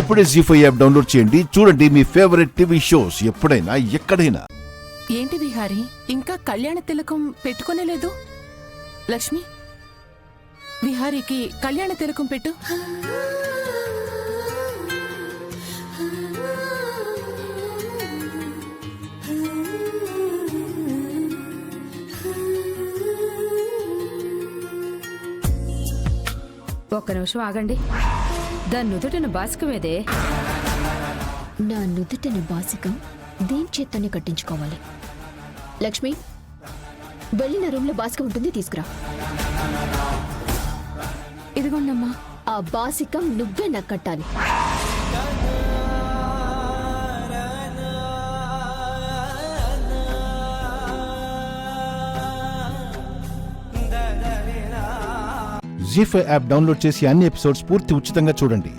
ఇప్పుడే జీ5 app download చేయండి. చూడండి మీ ఫేవరెట్ టీవీ షోస్ ఎప్పుడైనా ఎక్కడైనా. ఏంటి విహారీ, ఇంకా కళ్యాణ తిలకం పెట్టుకోనేలేదు? లక్ష్మి, విహారీకి కళ్యాణ తిలకం పెట్టు. ఒక్క నిమిషం ఆగండి. దాని నుదుటిన బాసికమేదే. నా నుదుటిన బాసికం దేని చేత్తోనే కట్టించుకోవాలి. లక్ష్మి, వెళ్ళిన రూమ్ లో బాసికం ఉంటుంది, తీసుకురా. ఇదిగోండమ్మా. ఆ బాసికం నువ్వే నాకు కట్టాలి. జీ5 యాప్ డౌన్లోడ్ చేసి అన్ని ఎపిసోడ్స్ పూర్తి ఉచితంగా చూడండి.